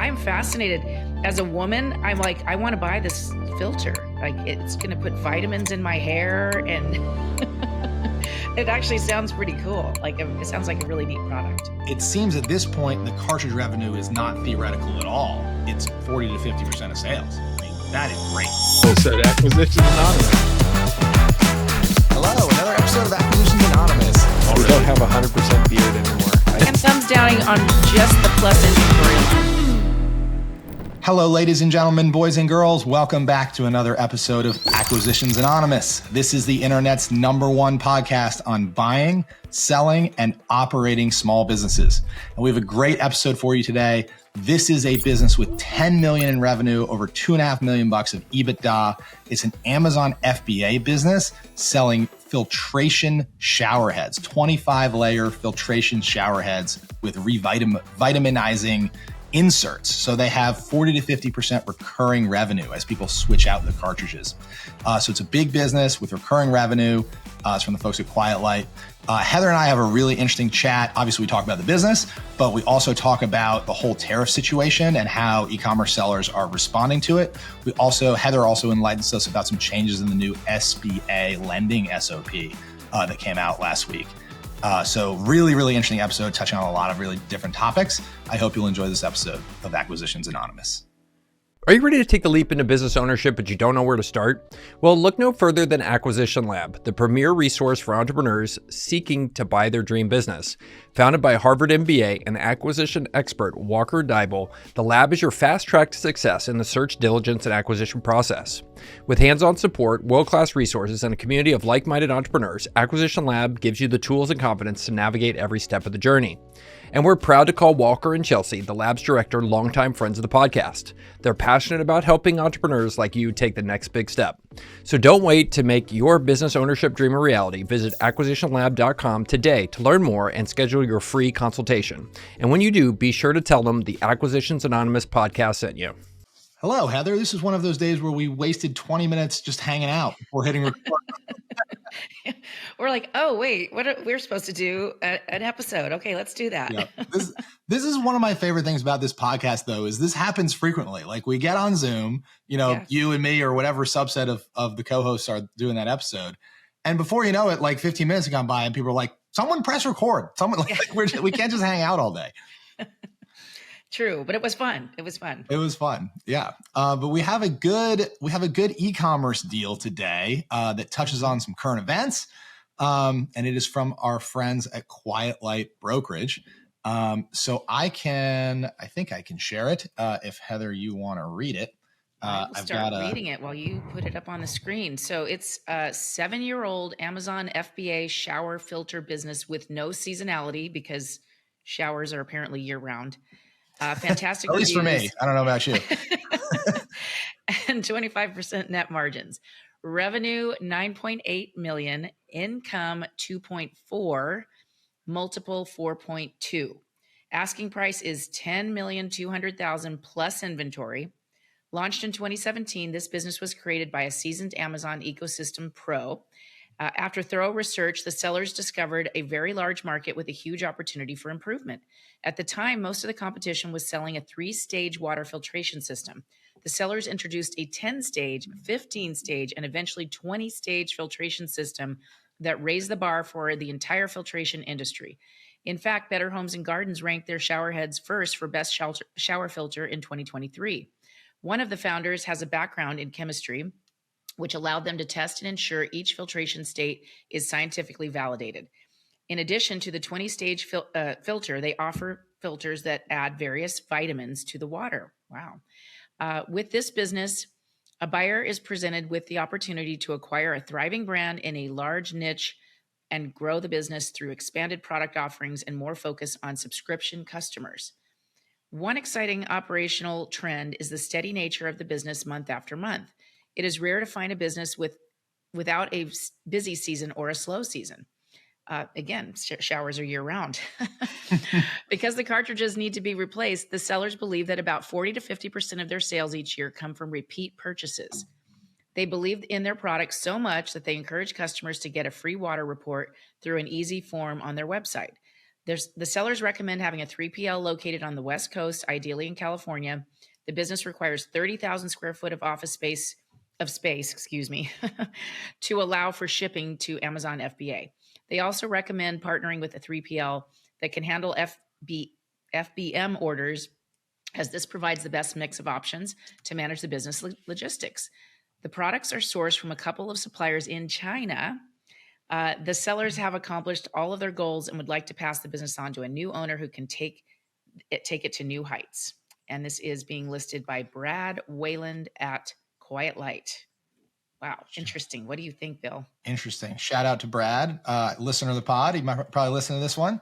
I'm fascinated. As a woman, I'm like, I want to buy this filter. Like, it's going to put vitamins in my hair, and it actually sounds pretty cool. Like, it sounds like a really neat product. It seems at this point, the cartridge revenue is not theoretical at all. It's 40 to 50% of sales. I mean, that is great. So Acquisitions Anonymous. Hello, another episode of Acquisitions Anonymous. We don't have 100% beard anymore. And thumbs downing on just the plus inventory line. Hello, ladies and gentlemen, boys and girls. Welcome back to another episode of Acquisitions Anonymous. This is the internet's #1 podcast on buying, selling, and operating small businesses. And we have a great episode for you today. This is a business with 10 million in revenue, over $2.5 million of EBITDA. It's an Amazon FBA business selling filtration shower heads, 25-layer filtration shower heads with vitaminizing inserts. So they have 40 to 50% recurring revenue as people switch out the cartridges. So it's a big business with recurring revenue. It's from the folks at Quiet Light. Heather and I have a really interesting chat. Obviously, we talk about the business, but we also talk about the whole tariff situation and how e-commerce sellers are responding to it. Heather also enlightens us about some changes in the new FBA lending SOP that came out last week. So really, really interesting episode touching on a lot of really different topics. I hope you'll enjoy this episode of Acquisitions Anonymous. Are you ready to take the leap into business ownership, but you don't know where to start? Well, look no further than Acquisition Lab, the premier resource for entrepreneurs seeking to buy their dream business. Founded by Harvard MBA and acquisition expert Walker Deibel, the lab is your fast track to success in the search, diligence, and acquisition process. With hands-on support, world-class resources, and a community of like-minded entrepreneurs, Acquisition Lab gives you the tools and confidence to navigate every step of the journey. And we're proud to call Walker and Chelsea, the lab's director, longtime friends of the podcast. They're passionate about helping entrepreneurs like you take the next big step. So don't wait to make your business ownership dream a reality. Visit acquisitionlab.com today to learn more and schedule your free consultation. And when you do, be sure to tell them the Acquisitions Anonymous podcast sent you. Hello, Heather. This is one of those days where we wasted 20 minutes just hanging out before hitting record. We're like, oh, wait, we're supposed to do an episode. Okay, let's do that. Yeah. This is one of my favorite things about this podcast, though, is this happens frequently. Like we get on Zoom, you and me or whatever subset of the co-hosts are doing that episode. And before you know it, like 15 minutes have gone by and people are like, someone press record. We can't just hang out all day. True, but it was fun. It was fun. Yeah. But we have a good e-commerce deal today that touches on some current events. And it is from our friends at Quiet Light Brokerage. So I think I can share it. If Heather, you want to read it. I'll start reading it while you put it up on the screen. So it's a 7-year-old Amazon FBA shower filter business with no seasonality because showers are apparently year round. Fantastic. At least for me. I don't know about you. And 25% net margins. Revenue, 9.8 million. Income, 2.4. Multiple, 4.2. Asking price is 10,200,000 plus inventory. Launched in 2017, this business was created by a seasoned Amazon ecosystem pro. After thorough research, the sellers discovered a very large market with a huge opportunity for improvement. At the time, most of the competition was selling a 3-stage water filtration system. The sellers introduced a 10-stage, 15-stage, and eventually 20-stage filtration system that raised the bar for the entire filtration industry. In fact, Better Homes and Gardens ranked their shower heads first for best shower filter in 2023. One of the founders has a background in chemistry, which allowed them to test and ensure each filtration state is scientifically validated. In addition to the 20-stage filter, they offer filters that add various vitamins to the water. Wow. With this business, a buyer is presented with the opportunity to acquire a thriving brand in a large niche and grow the business through expanded product offerings and more focus on subscription customers. One exciting operational trend is the steady nature of the business month after month. It is rare to find a business without a busy season or a slow season. Again, showers are year round. Because the cartridges need to be replaced, the sellers believe that about 40 to 50% of their sales each year come from repeat purchases. They believe in their products so much that they encourage customers to get a free water report through an easy form on their website. The sellers recommend having a 3PL located on the West Coast, ideally in California. The business requires 30,000 square foot of space, excuse me, to allow for shipping to Amazon FBA. They also recommend partnering with a 3PL that can handle FBM orders, as this provides the best mix of options to manage the business logistics. The products are sourced from a couple of suppliers in China. The sellers have accomplished all of their goals and would like to pass the business on to a new owner who can take it to new heights. And this is being listed by Brad Wayland at Quiet Light. Wow, interesting. What do you think, Bill? Interesting. Shout out to Brad, listener of the pod. He might probably listen to this one.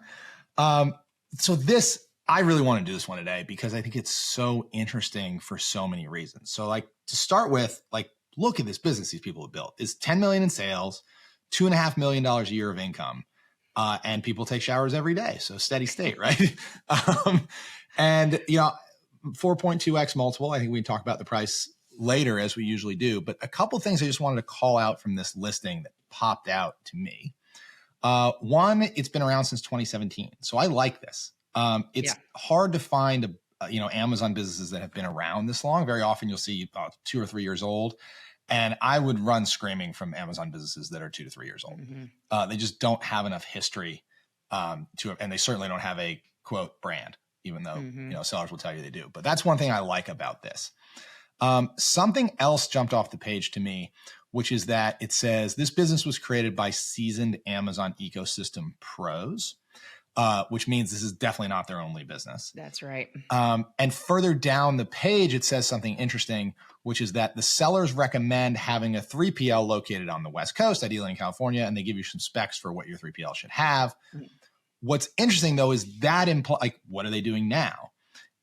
So this, I really want to do this one today because I think it's so interesting for so many reasons. So like to start with, like look at this business these people have built. It's 10 million in sales, $2.5 million a year of income. And people take showers every day. So steady state, right? And 4.2x multiple. I think we can talk about the price later as we usually do, but a couple things I just wanted to call out from this listing that popped out to me. One, it's been around since 2017. So I like this. It's hard to find, Amazon businesses that have been around this long. Very often you'll see 2 or 3 years old. And I would run screaming from Amazon businesses that are 2 to 3 years old. Mm-hmm. They just don't have enough history and they certainly don't have a quote brand, even though, sellers will tell you they do. But that's one thing I like about this. Something else jumped off the page to me, which is that it says this business was created by seasoned Amazon ecosystem pros, which means this is definitely not their only business. That's right. And further down the page, it says something interesting, which is that the sellers recommend having a 3PL located on the West Coast, ideally in California, and they give you some specs for what your 3PL should have. Mm-hmm. What's interesting, though, is that what are they doing now?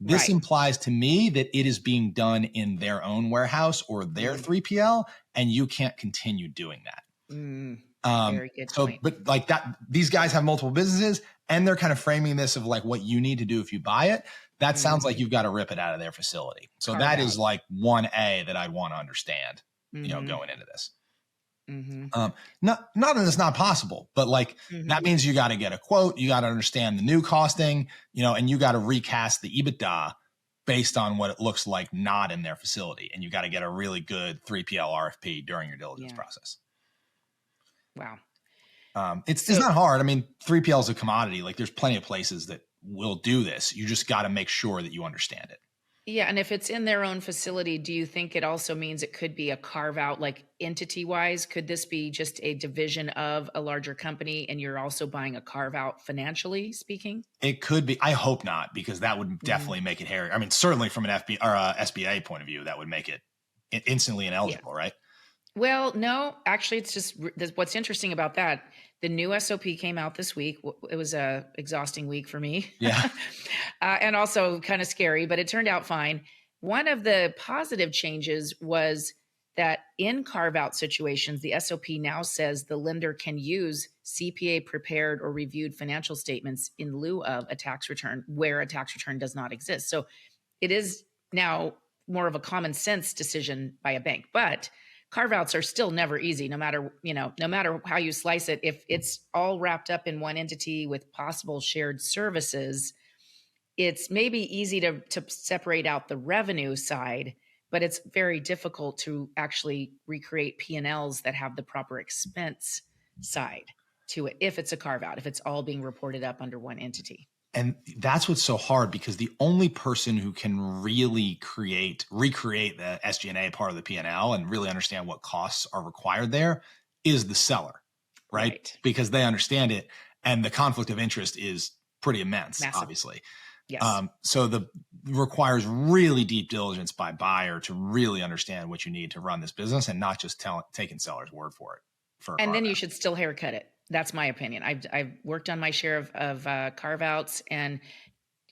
This implies to me that it is being done in their own warehouse or their 3PL, and you can't continue doing that. Very good point. But like that, these guys have multiple businesses, and they're kind of framing this of like what you need to do if you buy it. That sounds like you've got to rip it out of their facility. So that is like 1A that I'd want to understand, going into this. Not that it's not possible, but like that means you got to get a quote, you got to understand the new costing, and you got to recast the EBITDA based on what it looks like not in their facility. And you got to get a really good 3PL RFP during your diligence process. Wow. It's not hard. I mean, 3PL is a commodity. Like there's plenty of places that will do this. You just got to make sure that you understand it. Yeah. And if it's in their own facility, do you think it also means it could be a carve out, like entity wise? Could this be just a division of a larger company and you're also buying a carve out financially speaking? It could be. I hope not, because that would definitely make it hairy. I mean, certainly from an FBA or SBA point of view, that would make it instantly ineligible, right? Well, no, actually, it's just what's interesting about that. The new SOP came out this week. It was a exhausting week for me. Yeah. And also kind of scary, but it turned out fine. One of the positive changes was that in carve-out situations, the SOP now says the lender can use CPA prepared or reviewed financial statements in lieu of a tax return where a tax return does not exist. So it is now more of a common sense decision by a bank, but carve-outs are still never easy, no matter how you slice it. If it's all wrapped up in one entity with possible shared services, it's maybe easy to separate out the revenue side, but it's very difficult to actually recreate P&Ls that have the proper expense side to it if it's a carve-out, if it's all being reported up under one entity. And that's what's so hard, because the only person who can really recreate the SG&A part of the P&L and really understand what costs are required there is the seller, right? Because they understand it, and the conflict of interest is pretty immense, massive. Obviously. Yes. So requires really deep diligence by buyer to really understand what you need to run this business, and not just taking seller's word for it. And then you should still haircut it. That's my opinion. I've worked on my share of carve-outs, and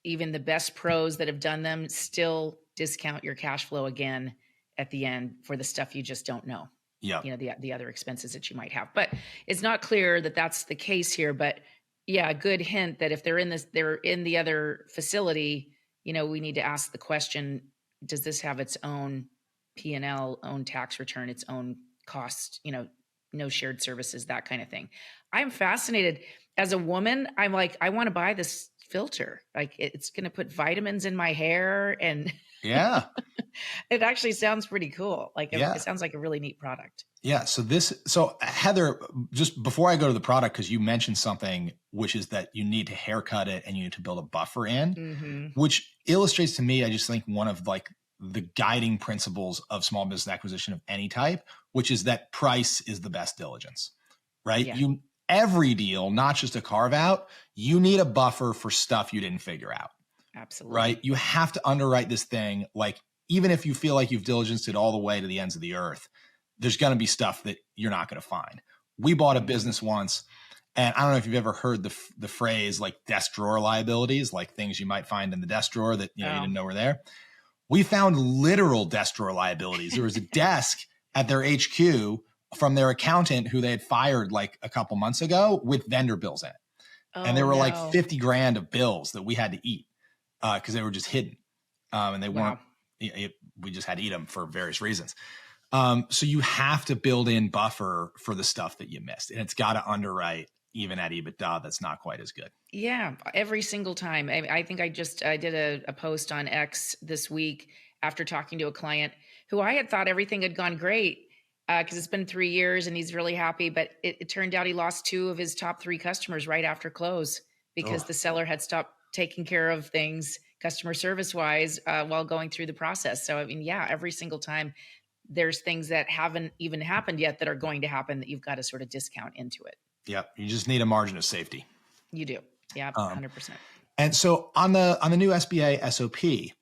even the best pros that have done them still discount your cash flow again at the end for the stuff you just don't know. Yeah. The other expenses that you might have. But it's not clear that that's the case here. But yeah, a good hint that if they're in the other facility, we need to ask the question, does this have its own P&L, own tax return, its own cost, no shared services, that kind of thing. I'm fascinated. as a woman, I'm like, I want to buy this filter. Like it's going to put vitamins in my hair, and Yeah. it actually sounds pretty cool. Like Yeah. it sounds like a really neat product. Yeah. So Heather, just before I go to the product, because you mentioned something, which is that you need to haircut it and you need to build a buffer in, which illustrates to me, I just think one of like the guiding principles of small business acquisition of any type, which is that price is the best diligence, right? Yeah. Every deal, not just a carve out, you need a buffer for stuff you didn't figure out. Absolutely. Right. You have to underwrite this thing. Like, even if you feel like you've diligenced it all the way to the ends of the earth, there's going to be stuff that you're not going to find. We bought a business once, and I don't know if you've ever heard the phrase like desk drawer liabilities, like things you might find in the desk drawer that you didn't know were there. We found literal desk drawer liabilities. There was a desk at their HQ from their accountant who they had fired like a couple months ago with vendor bills in it. And there were like 50 grand of bills that we had to eat because they were just hidden. And they weren't, we just had to eat them for various reasons. So you have to build in buffer for the stuff that you missed, and it's got to underwrite even at EBITDA that's not quite as good. Yeah, every single time. I think I did a post on X this week after talking to a client who I had thought everything had gone great because it's been 3 years and he's really happy, but it turned out he lost 2 of his top 3 customers right after close because the seller had stopped taking care of things customer service wise while going through the process. So, I mean, yeah, every single time there's things that haven't even happened yet that are going to happen that you've got to sort of discount into it. Yep. You just need a margin of safety. You do. Yeah. 100%. And so on the new SBA SOP,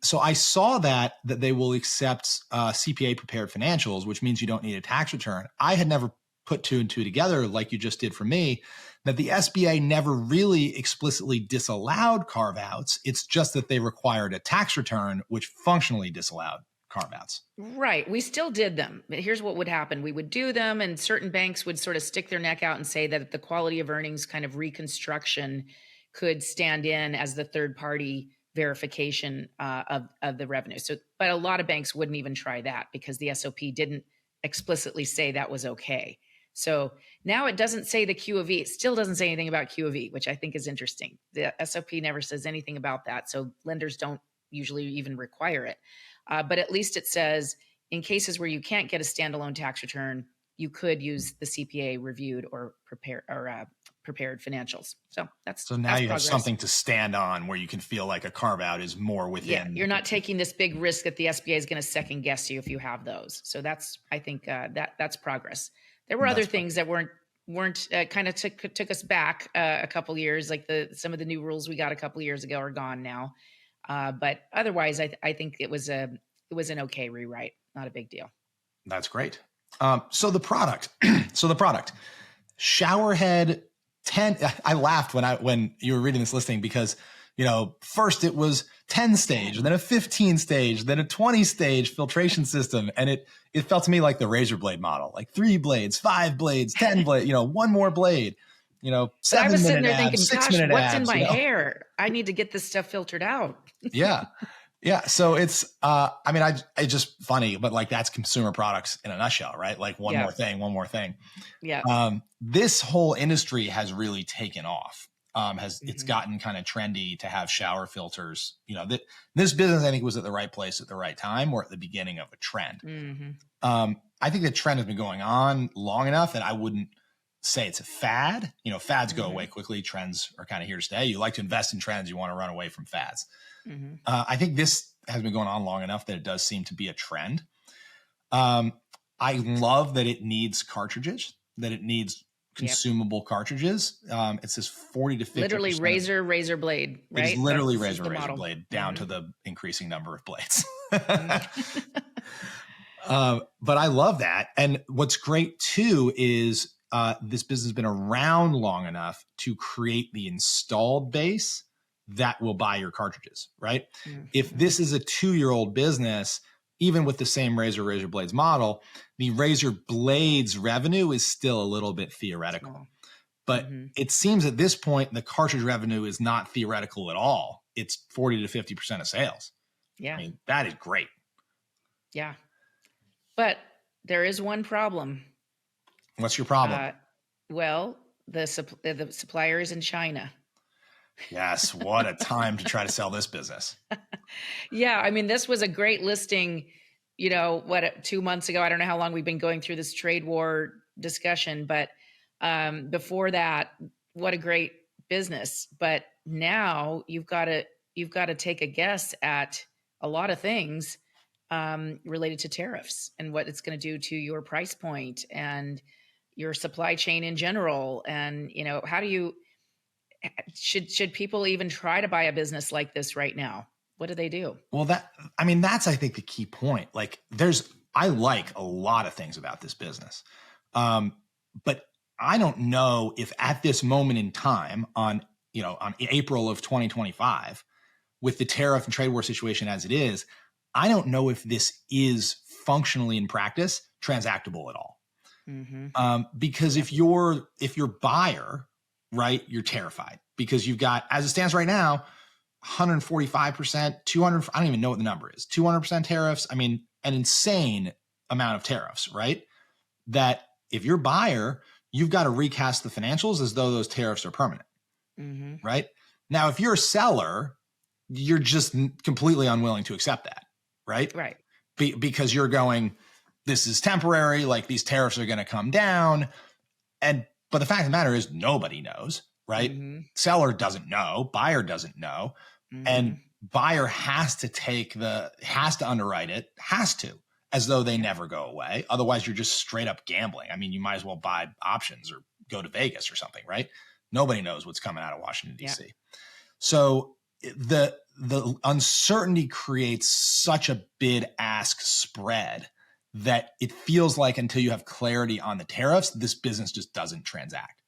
so I saw that they will accept CPA prepared financials, which means you don't need a tax return. I had never put 2 and 2 together like you just did for me, that the SBA never really explicitly disallowed carve-outs. It's just that they required a tax return, which functionally disallowed carve-outs. Right. We still did them. But here's what would happen. We would do them, and certain banks would sort of stick their neck out and say that the quality of earnings kind of reconstruction could stand in as the third party verification of the revenue. So, but a lot of banks wouldn't even try that because the SOP didn't explicitly say that was okay. So now it doesn't say the Q of E. It still doesn't say anything about Q of E, which I think is interesting. The SOP never says anything about that. So lenders don't usually even require it. But at least it says in cases where you can't get a standalone tax return, you could use the CPA reviewed or prepared financials. So now you progress. have something to stand on where you can feel like a carve out is more within. Yeah, you're not taking this big risk that the SBA is going to second guess you if you have those. So I think that's progress. There were other things that weren't kind of took us back a couple years, like some of the new rules we got a couple years ago are gone now. But otherwise, I think it was an okay rewrite, not a big deal. That's great. So the product, Showerhead 10. I laughed when you were reading this listing because, first it was 10 stage, and then a 15 stage, then a 20 stage filtration system. And it felt to me like the razor blade model, like 3 blades, 5 blades, 10 blades, 1 more blade, 7 minute abs, I was sitting there thinking, 6 gosh, minute what's abs, in my hair? I need to get this stuff filtered out. Yeah. Yeah. So it's, it's just funny, but like that's consumer products in a nutshell, right? Like one more thing. Yeah. This whole industry has really taken off. It's gotten kind of trendy to have shower filters. This business, I think, was at the right place at the right time, or at the beginning of a trend. I think the trend has been going on long enough that I wouldn't say it's a fad. Fads go away quickly. Trends are kind of here to stay. You like to invest in trends. You want to run away from fads. I think this has been going on long enough that it does seem to be a trend. I love that it needs cartridges, that it needs consumable cartridges. It says 40 to 50%. Literally razor blade, right? It's literally razor blade down to the increasing number of blades. But I love that. And what's great too is this business has been around long enough to create the installed base that will buy your cartridges, right? If this is a 2-year-old business, even with the same razor blades model, the razor blades revenue is still a little bit theoretical. But it seems at this point, the cartridge revenue is not theoretical at all. It's 40 to 50% of sales. Yeah. I mean, that is great. Yeah. But there is one problem. What's your problem? Well, the suppliers in China. Yes, what a time to try to sell this business. Yeah, I mean, this was a great listing, 2 months ago. I don't know how long we've been going through this trade war discussion, but before that, what a great business. But now you've got to take a guess at a lot of things related to tariffs and what it's going to do to your price point and your supply chain in general. And how do you should people even try to buy a business like this right now? What do they do? Well, that's, I think, the key point. Like I like a lot of things about this business. But I don't know if at this moment in time on April of 2025, with the tariff and trade war situation as it is, I don't know if this is functionally in practice transactable at all. Mm-hmm. Because if you're buyer, right, you're terrified because you've got, as it stands right now, 145%, 200, I don't even know what the number is, 200% tariffs. I mean, an insane amount of tariffs, right? That if you're buyer, you've got to recast the financials as though those tariffs are permanent, Mm-hmm. right? Now, if you're a seller, you're just completely unwilling to accept that, right? Right. Because you're going, this is temporary, like these tariffs are going to come down. But the fact of the matter is nobody knows, right? Mm-hmm. Seller doesn't know, buyer doesn't know. Mm-hmm. And buyer has to underwrite it, as though they never go away. Otherwise, you're just straight up gambling. I mean, you might as well buy options or go to Vegas or something, right? Nobody knows what's coming out of Washington, D.C. Yeah. So the uncertainty creates such a bid-ask spread that it feels like until you have clarity on the tariffs, this business just doesn't transact.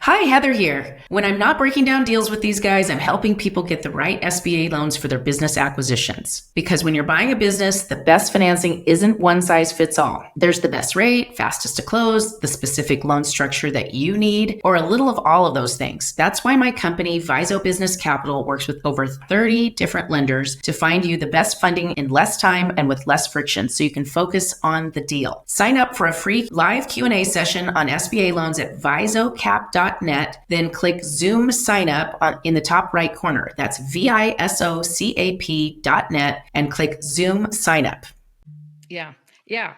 Hi, Heather here. When I'm not breaking down deals with these guys, I'm helping people get the right SBA loans for their business acquisitions. Because when you're buying a business, the best financing isn't one size fits all. There's the best rate, fastest to close, the specific loan structure that you need, or a little of all of those things. That's why my company, Viso Business Capital, works with over 30 different lenders to find you the best funding in less time and with less friction so you can focus on the deal. Sign up for a free live Q&A session on SBA loans at visocap.net. Then click Zoom sign up in the top right corner. That's visocap.net and click Zoom sign up. Yeah,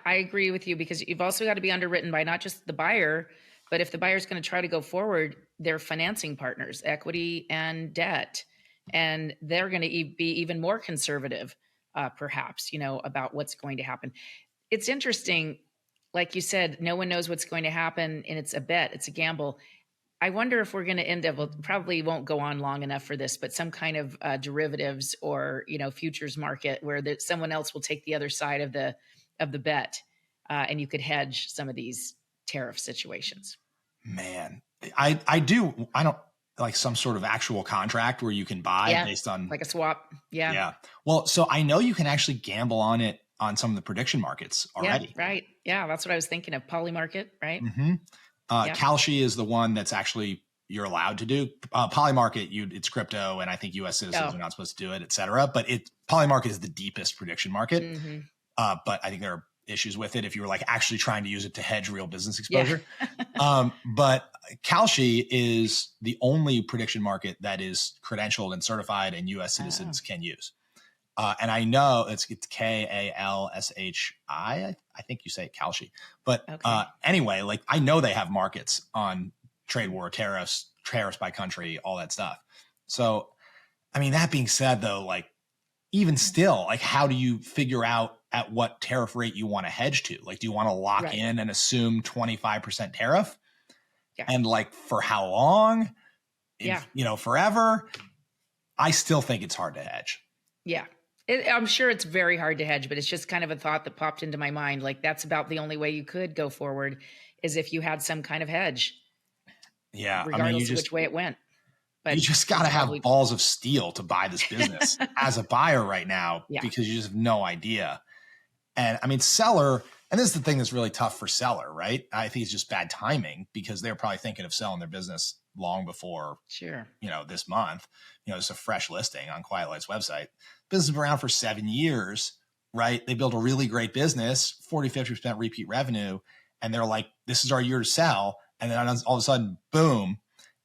I agree with you because you've also got to be underwritten by not just the buyer, but if the buyer's going to try to go forward, their financing partners, equity and debt, and they're going to be even more conservative, perhaps, about what's going to happen. It's interesting, like you said, no one knows what's going to happen, and it's a bet, it's a gamble. I wonder if we're going to end up, probably won't go on long enough for this, but some kind of derivatives or, futures market where someone else will take the other side of the bet and you could hedge some of these tariff situations. Man, I don't like some sort of actual contract where you can buy based on like a swap. Yeah. Yeah. Well, so I know you can actually gamble on it on some of the prediction markets already. Yeah, right. Yeah. That's what I was thinking of. Polymarket, right? Mm-hmm. Kalshi is the one that's actually you're allowed to do. Polymarket, it's crypto, and I think U.S. citizens are not supposed to do it, et cetera. But Polymarket is the deepest prediction market. Mm-hmm. But I think there are issues with it if you were like actually trying to use it to hedge real business exposure. Yeah. But Kalshi is the only prediction market that is credentialed and certified and U.S. citizens can use. And I know it's Kalshi. I think you say Kalshi, but anyway, like I know they have markets on trade war, tariffs by country, all that stuff. So, I mean, that being said though, like even still, like how do you figure out at what tariff rate you want to hedge to? Like, do you want to lock in and assume 25% tariff? Yeah. And like for how long? Forever? I still think it's hard to hedge. Yeah. I'm sure it's very hard to hedge, but it's just kind of a thought that popped into my mind. Like that's about the only way you could go forward is if you had some kind of hedge. Yeah. Regardless of which way it went. But you just got to have balls of steel to buy this business as a buyer right now because you just have no idea. And I mean, seller, and this is the thing that's really tough for seller, right? I think it's just bad timing because they're probably thinking of selling their business long before, this month. It's a fresh listing on Quiet Light's website. Business has been around for 7 years, right? They built a really great business, 40, 50% repeat revenue. And they're like, this is our year to sell. And then all of a sudden, boom.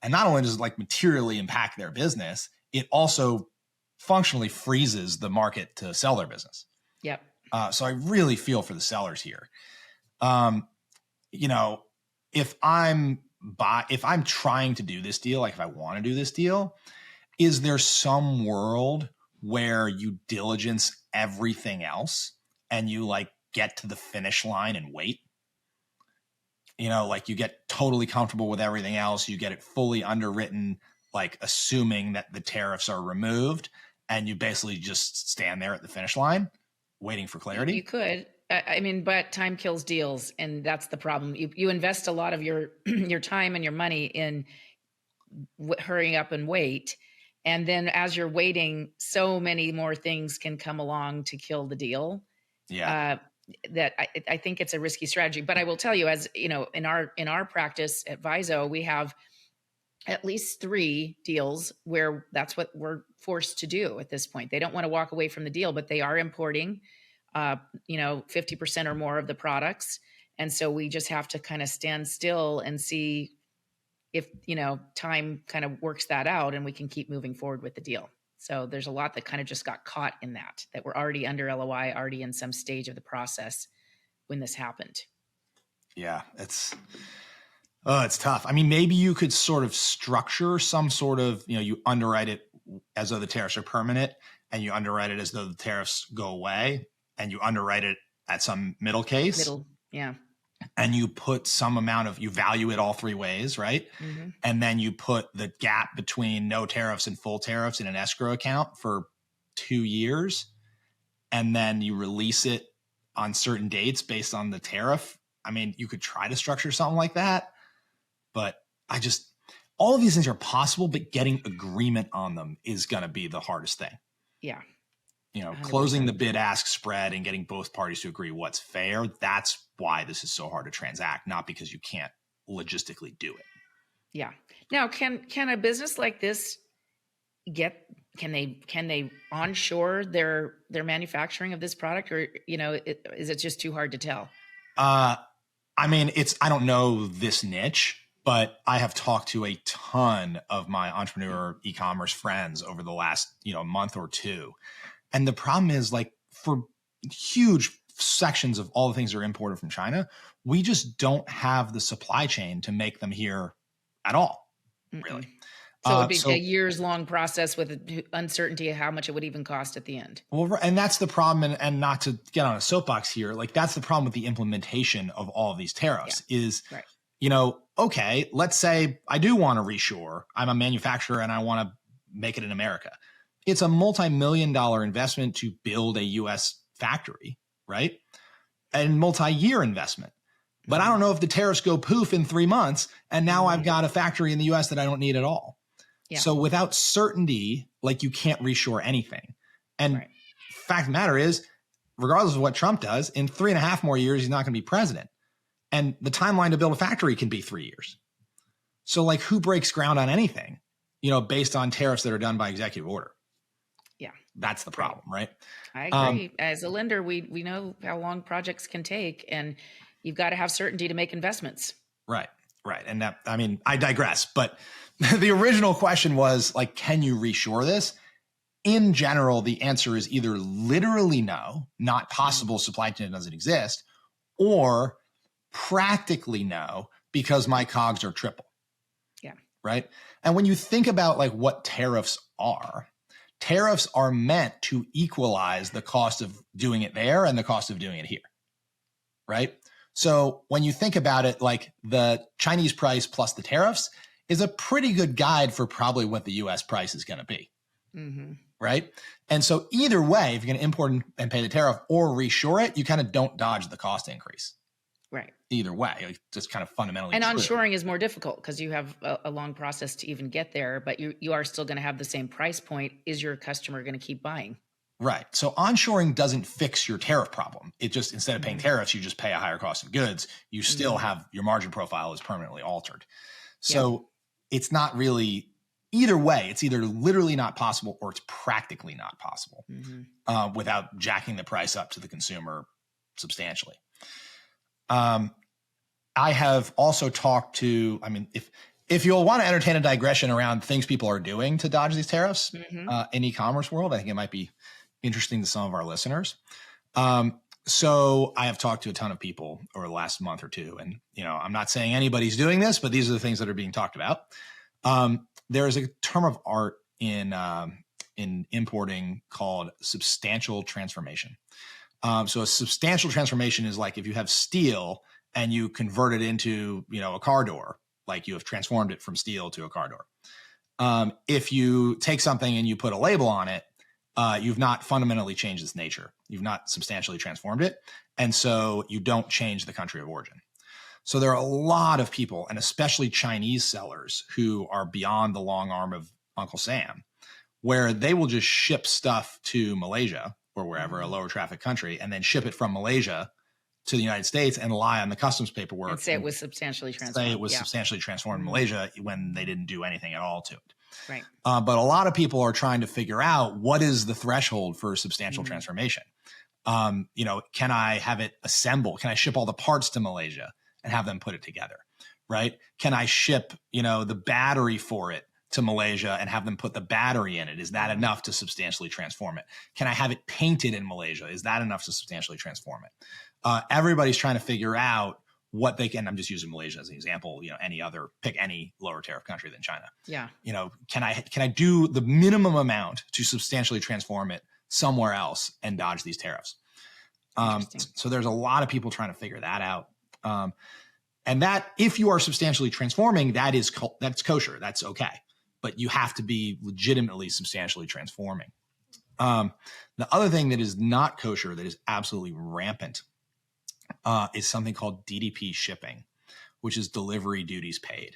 And not only does it like materially impact their business, it also functionally freezes the market to sell their business. Yep. So I really feel for the sellers here. You know, if I'm trying to do this deal, like if I want to do this deal, is there some world where you diligence everything else and you like get to the finish line and wait? You know, like you get totally comfortable with everything else. You get it fully underwritten, like assuming that the tariffs are removed, and you basically just stand there at the finish line waiting for clarity. You could. I mean, but time kills deals, and that's the problem. You invest a lot of your your time and your money in hurrying up and wait, and then as you're waiting, so many more things can come along to kill the deal. Yeah. That I think it's a risky strategy. But I will tell you, as you know, in our practice at Viso, we have at least 3 deals where that's what we're forced to do at this point. They don't want to walk away from the deal, but they are importing, 50% or more of the products. And so we just have to kind of stand still and see if, time kind of works that out and we can keep moving forward with the deal. So there's a lot that kind of just got caught in that we're already under LOI, already in some stage of the process when this happened. Yeah, it's tough. I mean, maybe you could sort of structure some sort of, you underwrite it as though the tariffs are permanent, and you underwrite it as though the tariffs go away, and you underwrite it at some middle case. Yeah. And you put some amount you value it all 3 ways, right? Mm-hmm. And then you put the gap between no tariffs and full tariffs in an escrow account for 2 years. And then you release it on certain dates based on the tariff. I mean, you could try to structure something like that, but all of these things are possible, but getting agreement on them is going to be the hardest thing. Yeah. 100%. Closing the bid-ask spread and getting both parties to agree what's fair. That's why this is so hard to transact, not because you can't logistically do it. Yeah. Now, can a business like this can they onshore their manufacturing of this product, or is it just too hard to tell? I mean, I don't know this niche, but I have talked to a ton of my entrepreneur e-commerce friends over the last month or two. And the problem is, like, for huge sections of all the things that are imported from China, we just don't have the supply chain to make them here at all, really. So it would be a years-long process with uncertainty of how much it would even cost at the end. Well, and that's the problem, and not to get on a soapbox here, like that's the problem with the implementation of all of these tariffs is, right. Okay, let's say I do want to reshore. I'm a manufacturer and I want to make it in America. It's a multi-million-dollar investment to build a U.S. factory, right? And multi-year investment. But I don't know if the tariffs go poof in 3 months, and now I've got a factory in the U.S. that I don't need at all. Yeah. So without certainty, like, you can't reshore anything. And fact of the matter is, regardless of what Trump does, in 3.5 more years, he's not going to be president. And the timeline to build a factory can be 3 years. So, like, who breaks ground on anything, based on tariffs that are done by executive order? Yeah. That's the problem, right? I agree. As a lender, we know how long projects can take, and you've got to have certainty to make investments. Right. And that, I mean, I digress, but the original question was, like, can you reshore this? In general, the answer is either literally no, not possible, supply chain doesn't exist, or practically no, because my COGS are triple. Yeah. Right. And when you think about, like, what tariffs are meant to equalize the cost of doing it there and the cost of doing it here. Right. So when you think about it, like, the Chinese price plus the tariffs is a pretty good guide for probably what the U.S. price is going to be. Mm-hmm. Right. And so either way, if you're going to import and pay the tariff or reshore it, you kind of don't dodge the cost increase. Right. Either way, it's just kind of fundamentally And true. onshoring is more difficult because you have a long process to even get there, but you are still going to have the same price point. Is your customer going to keep buying? Right. So onshoring doesn't fix your tariff problem. It just, instead of paying tariffs, you just pay a higher cost of goods. You still have your margin profile is permanently altered. So it's not really, either way, it's either literally not possible or it's practically not possible without jacking the price up to the consumer substantially. I have also talked to, I mean, if you'll want to entertain a digression around things people are doing to dodge these tariffs in e-commerce world, I think it might be interesting to some of our listeners. So I have talked to a ton of people over the last month or two, and I'm not saying anybody's doing this, but these are the things that are being talked about. There is a term of art in importing called substantial transformation. So a substantial transformation is like if you have steel and you convert it into, a car door, like you have transformed it from steel to a car door. If you take something and you put a label on it, you've not fundamentally changed its nature. You've not substantially transformed it. And so you don't change the country of origin. So there are a lot of people, and especially Chinese sellers, who are beyond the long arm of Uncle Sam, where they will just ship stuff to Malaysia or wherever, a lower traffic country, and then ship it from Malaysia to the United States and lie on the customs paperwork. And say it was substantially transformed. Say it was substantially transformed in Malaysia when they didn't do anything at all to it. Right. But a lot of people are trying to figure out what is the threshold for substantial transformation. Can I have it assembled? Can I ship all the parts to Malaysia and have them put it together? Right? Can I ship, the battery for it to Malaysia and have them put the battery in it? Is that enough to substantially transform it? Can I have it painted in Malaysia? Is that enough to substantially transform it? Everybody's trying to figure out what they can. I'm just using Malaysia as an example. Pick any lower tariff country than China. Yeah. Can I do the minimum amount to substantially transform it somewhere else and dodge these tariffs? So there's a lot of people trying to figure that out. And that, if you are substantially transforming, that's kosher. That's okay. But you have to be legitimately substantially transforming. The other thing that is not kosher, that is absolutely rampant, is something called DDP shipping, which is delivery duties paid.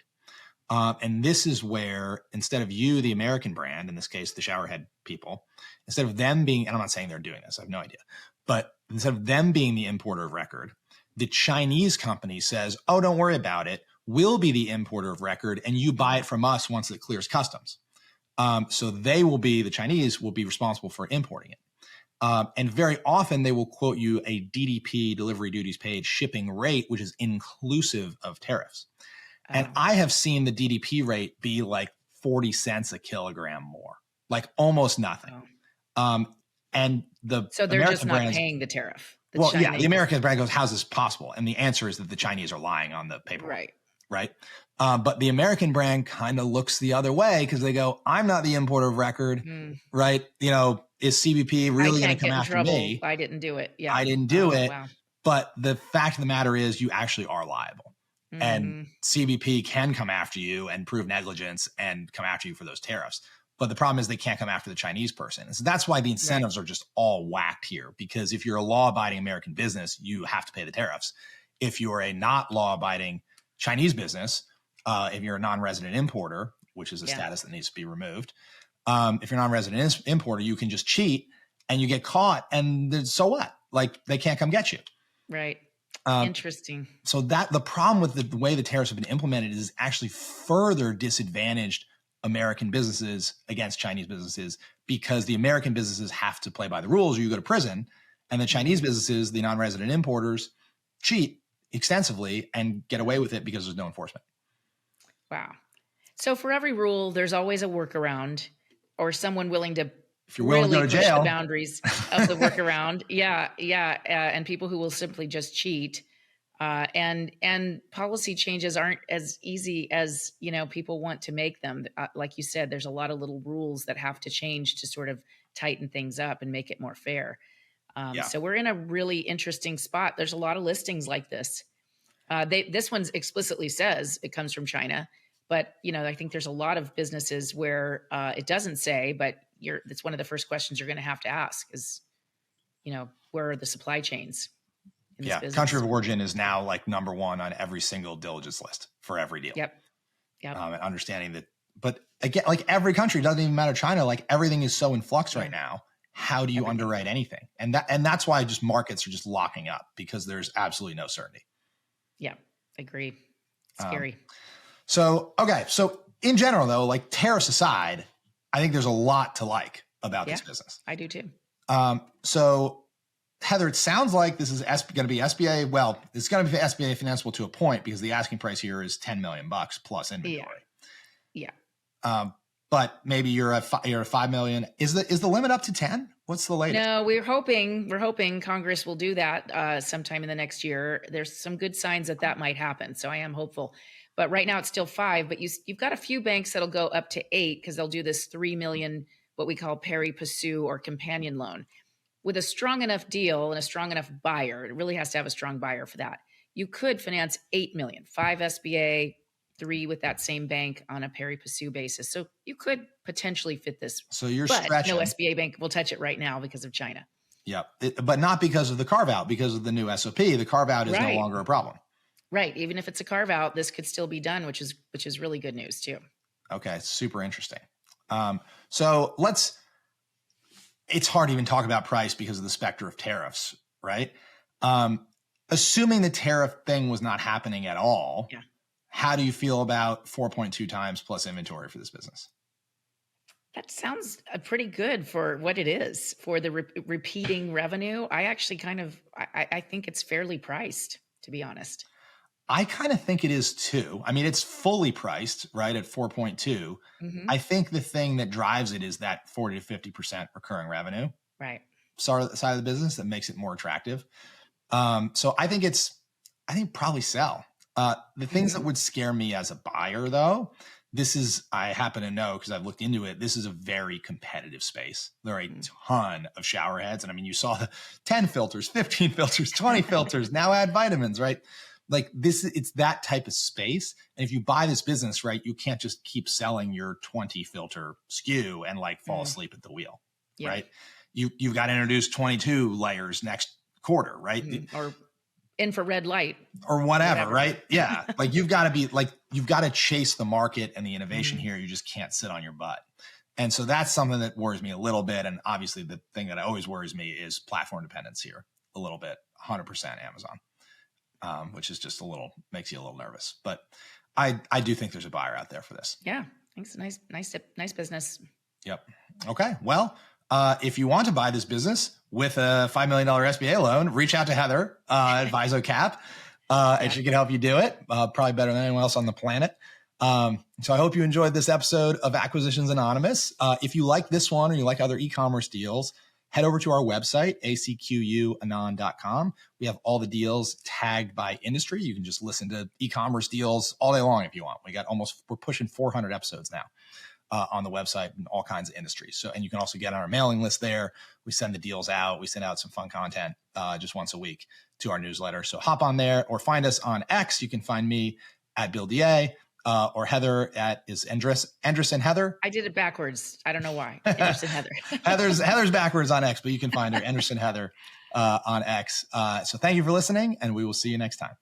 And this is where, instead of you, the American brand, in this case, the showerhead people, instead of them being, and I'm not saying they're doing this, I have no idea, but instead of them being the importer of record, the Chinese company says, oh, don't worry about it. We'll be the importer of record and you buy it from us once it clears customs. So the Chinese will be responsible for importing it. And very often they will quote you a DDP, delivery duties paid, shipping rate, which is inclusive of tariffs. And I have seen the DDP rate be like 40 cents a kilogram more, like almost nothing. Oh. And so they're American just not brands, paying the tariff. The American brand goes, how's this possible? And the answer is that the Chinese are lying on the paperwork. Right. But the American brand kind of looks the other way because they go, I'm not the importer of record, right? Is CBP really going to come after me? I didn't do it. Yeah. I didn't do it. Wow. But the fact of the matter is you actually are liable. And CBP can come after you and prove negligence and come after you for those tariffs. But the problem is they can't come after the Chinese person. And so that's why the incentives are just all whacked here. Because if you're a law-abiding American business, you have to pay the tariffs. If you're a not law-abiding Chinese business, if you're a non-resident importer, which is a status that needs to be removed, if you're a non-resident importer, you can just cheat and you get caught. And so what? Like, they can't come get you. Right. Interesting. So the problem with the way the tariffs have been implemented is actually further disadvantaged American businesses against Chinese businesses, because the American businesses have to play by the rules or you go to prison, and the Chinese businesses, the non-resident importers, cheat extensively and get away with it because there's no enforcement. Wow. So for every rule, there's always a workaround or someone willing to if you're willing to go to push jail, the boundaries of the workaround. And people who will simply just cheat. And policy changes aren't as easy as, people want to make them. Like you said, there's a lot of little rules that have to change to sort of tighten things up and make it more fair. So we're in a really interesting spot. There's a lot of listings like this. This one explicitly says it comes from China, but I think there's a lot of businesses where it doesn't say, but it's one of the first questions you're going to have to ask is, where are the supply chains? Country of origin is now like number one on every single diligence list for every deal. Yep. And understanding that, but again, like every country, doesn't even matter China, like everything is so in flux right now. How do you underwrite anything? And that's why just markets are just locking up, because there's absolutely no certainty. Yeah, agreed. Scary. So in general though, like tariffs aside, I think there's a lot to like about this business. I do too. So Heather, it sounds like this is going to be SBA. Well, it's going to be SBA financeable to a point because the asking price here is $10 million plus inventory. Yeah. But maybe you're at 5 million. Is the limit up to 10? What's the latest? No, we're hoping Congress will do that sometime in the next year. There's some good signs that might happen. So I am hopeful. But right now it's still 5, but you've got a few banks that'll go up to 8 because they'll do this 3 million, what we call pari passu or companion loan. With a strong enough deal and a strong enough buyer, it really has to have a strong buyer for that. You could finance 8 million, 5 SBA, 3 with that same bank on a pari passu basis. So you could potentially fit this. So you're but stretching. No SBA bank will touch it right now because of China. Yep. But not because of the carve-out, because of the new SOP. The carve-out is no longer a problem. Right. Even if it's a carve-out, this could still be done, which is really good news too. Okay. Super interesting. So it's hard to even talk about price because of the specter of tariffs, right? Assuming the tariff thing was not happening at all, how do you feel about 4.2 times plus inventory for this business? That sounds pretty good for what it is, for the repeating revenue. I actually I think it's fairly priced, to be honest. I kind of think it is too. I mean, it's fully priced, right, at 4.2. Mm-hmm. I think the thing that drives it is that 40 to 50% recurring revenue. Right. Side of the business that makes it more attractive. So I think probably sell. The things that would scare me as a buyer, though, I happen to know because I've looked into it. This is a very competitive space. There are a ton of shower heads. And I mean, you saw the 10 filters, 15 filters, 20 filters, now add vitamins, right? Like it's that type of space. And if you buy this business, right, you can't just keep selling your 20 filter SKU and fall asleep at the wheel, right? You've got to introduce 22 layers next quarter, right? Or infrared light or whatever. Right? Yeah. You've got to chase the market and the innovation here. You just can't sit on your butt. And so that's something that worries me a little bit. And obviously the thing that always worries me is platform dependence here a little bit, 100% Amazon. Which is just makes you a little nervous, but I do think there's a buyer out there for this. Yeah. Thanks. Nice business. Yep. Okay. Well, if you want to buy this business with a $5 million SBA loan, reach out to Heather at VisoCap, and she can help you do it. Probably better than anyone else on the planet. So I hope you enjoyed this episode of Acquisitions Anonymous. If you like this one or you like other e-commerce deals, head over to our website, acquanon.com. We have all the deals tagged by industry. You can just listen to e-commerce deals all day long if you want. We're pushing 400 episodes now on the website in all kinds of industries. So, and you can also get on our mailing list there. We send the deals out. We send out some fun content just once a week to our newsletter. So hop on there or find us on X. You can find me at Bill DA. Or Heather is Andress and Heather. I did it backwards. I don't know why. Andress and Heather. Heather's backwards on X, but you can find her Andress and Heather on X. So thank you for listening, and we will see you next time.